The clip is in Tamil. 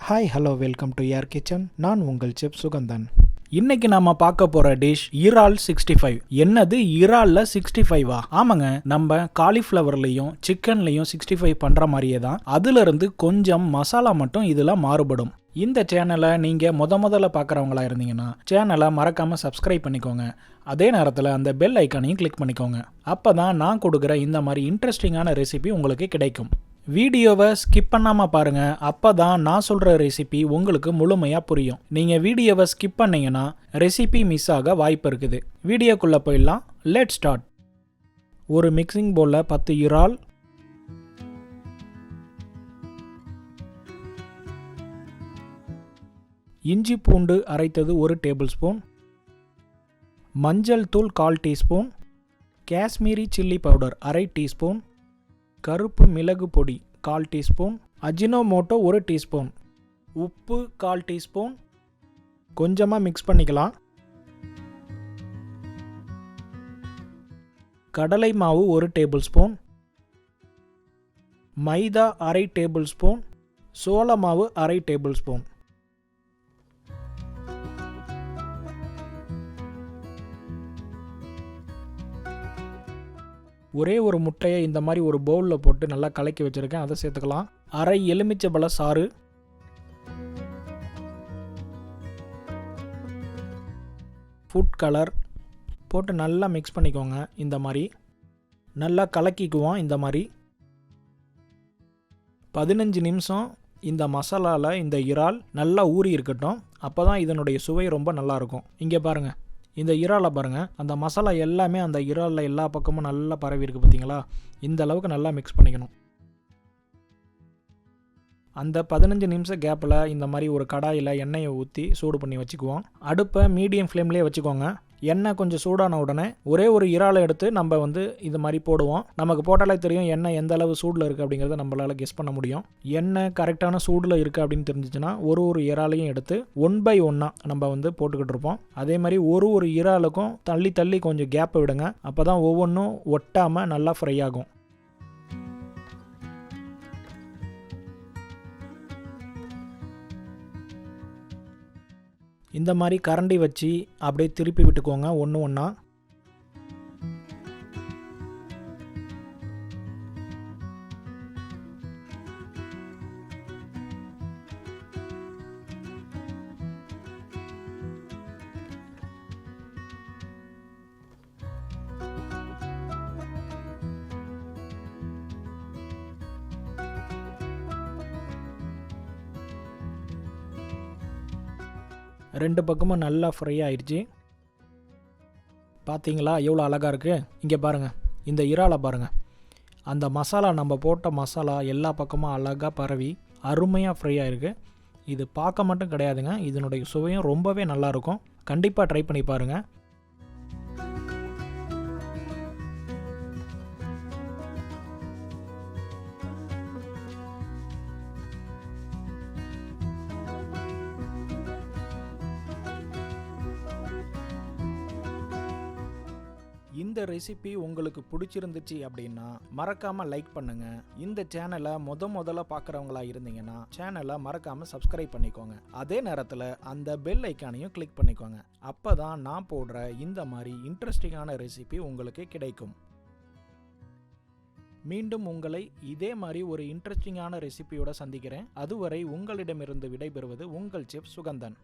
ஹாய் ஹலோ வெல்கம் டு யார் கிச்சன். நான் உங்கள் செஃப் சுகந்தன். இன்னைக்கு நாம பார்க்க போற டிஷ் இறால் 65. என்னது இறால்ல 65வா? ஆமாங்க, நம்ம காலிஃப்ளவர்லையும் சிக்கன்லையும் 65 பண்ற மாதிரியே தான். அதுல இருந்து கொஞ்சம் மசாலா மட்டும் இதுல மாறுபடும். இந்த சேனலை நீங்க முதல்ல பார்க்குறவங்களா இருந்தீங்கன்னா சேனலை மறக்காம சப்ஸ்கிரைப் பண்ணிக்கோங்க. அதே நேரத்தில் அந்த பெல் ஐக்கானையும் கிளிக் பண்ணிக்கோங்க. அப்பதான் நான் கொடுக்குற இந்த மாதிரி இன்ட்ரெஸ்டிங்கான ரெசிபி உங்களுக்கு கிடைக்கும். வீடியோவை ஸ்கிப் பண்ணாமல் பாருங்கள். அப்போ தான் நான் சொல்கிற ரெசிபி உங்களுக்கு முழுமையாக புரியும். நீங்கள் வீடியோவை ஸ்கிப் பண்ணீங்கன்னா ரெசிபி மிஸ் ஆக வாய்ப்பு இருக்குது. வீடியோக்குள்ளே போயிடலாம். Let start. ஒரு மிக்சிங் பவுலில் 10 இறால், இஞ்சி பூண்டு அரைத்தது 1 டேபிள் ஸ்பூன், மஞ்சள் தூள் 1/4 teaspoon, Kashmiri chilli powder 1/2 teaspoon, கருப்பு மிளகு பொடி 1/4 டீஸ்பூன், அஜினோமோட்டோ 1 டீஸ்பூன், உப்பு 1/4 டீஸ்பூன். கொஞ்சமாக மிக்ஸ் பண்ணிக்கலாம். கடலை மாவு 1 டேபிள் ஸ்பூன், மைதா 1/2 டேபிள் ஸ்பூன், சோள மாவு 1/2 டேபிள் ஸ்பூன். ஒரே ஒரு முட்டையை இந்த மாதிரி ஒரு பவுலில் போட்டு நல்லா கலக்கி வச்சுருக்கேன். அதை சேர்த்துக்கலாம். 1/2 எலுமிச்சம்பழ சாறு, ஃபுட் கலர் போட்டு நல்லா மிக்ஸ் பண்ணிக்கோங்க. இந்த மாதிரி நல்லா கலக்கிக்குவோம். இந்த மாதிரி 15 நிமிஷம் இந்த மசாலாவில் இந்த இறால் நல்லா ஊறி இருக்கட்டும். அப்போ தான் இதனுடைய சுவை ரொம்ப நல்லாயிருக்கும். இங்கே பாருங்கள், இந்த இறாலை பாருங்கள், அந்த மசாலா எல்லாமே அந்த இறாலில் எல்லா பக்கமும் நல்லா பரவி இருக்குது பார்த்தீங்களா? இந்த அளவுக்கு நல்லா மிக்ஸ் பண்ணிக்கணும். அந்த 15 நிமிஷம் கேப்பில் இந்த மாதிரி ஒரு கடாயில் எண்ணெயை ஊற்றி சூடு பண்ணி வச்சுக்குவோம். அடுப்பை மீடியம் ஃப்ளேம்லேயே வச்சுக்கோங்க. எண்ணெய் கொஞ்சம் சூடான உடனே ஒரே ஒரு இறாலை எடுத்து நம்ம இது மாதிரி போடுவோம். நமக்கு போட்டாலே தெரியும் எண்ணெய் எந்த அளவு சூடில் இருக்குது அப்படிங்கிறத நம்மளால் கெஸ் பண்ண முடியும். எண்ணெய் கரெக்டான சூடில் இருக்குது அப்படின்னு தெரிஞ்சிச்சுன்னா ஒரு இறாலையும் எடுத்து 1 by 1 நம்ம போட்டுக்கிட்டு இருப்போம். அதே மாதிரி ஒரு இறாலுக்கும் தள்ளி கொஞ்சம் கேப்பை விடுங்க. அப்போ தான் ஒவ்வொன்றும் ஒட்டாமல் நல்லா ஃப்ரை ஆகும். இந்த மாதிரி கரண்டி வச்சு அப்படியே திருப்பி விட்டுக்கோங்க ஒன்று ஒன்றா. ரெண்டு பக்கமும் நல்லா ஃப்ரை ஆயிடுச்சு. பார்த்தீங்களா எவ்வளோ அழகாக இருக்குது? இங்கே பாருங்கள், இந்த இறாலை பாருங்கள். அந்த மசாலா, நம்ம போட்ட மசாலா எல்லா பக்கமும் அழகாக பரவி அருமையாக ஃப்ரை ஆகிருக்கு. இது பார்க்க மட்டும் கிடையாதுங்க, இதனுடைய சுவையும் ரொம்பவே நல்லாயிருக்கும். கண்டிப்பாக ட்ரை பண்ணி பாருங்கள். இந்த ரெசிபி உங்களுக்கு பிடிச்சிருந்துச்சு அப்படின்னா மறக்காமல் லைக் பண்ணுங்கள். இந்த சேனலை முதல்ல பார்க்குறவங்களா இருந்தீங்கன்னா சேனலை மறக்காமல் சப்ஸ்கிரைப் பண்ணிக்கோங்க. அதே நேரத்தில் அந்த பெல் ஐக்கானையும் கிளிக் பண்ணிக்கோங்க. அப்போ தான் நான் போடுற இந்த மாதிரி இன்ட்ரெஸ்டிங்கான ரெசிபி உங்களுக்கு கிடைக்கும். மீண்டும் உங்களை இதே மாதிரி ஒரு இன்ட்ரெஸ்டிங்கான ரெசிபியோட சந்திக்கிறேன். அதுவரை உங்களிடமிருந்து விடைபெறுவது உங்கள் செஃப் சுகந்தன்.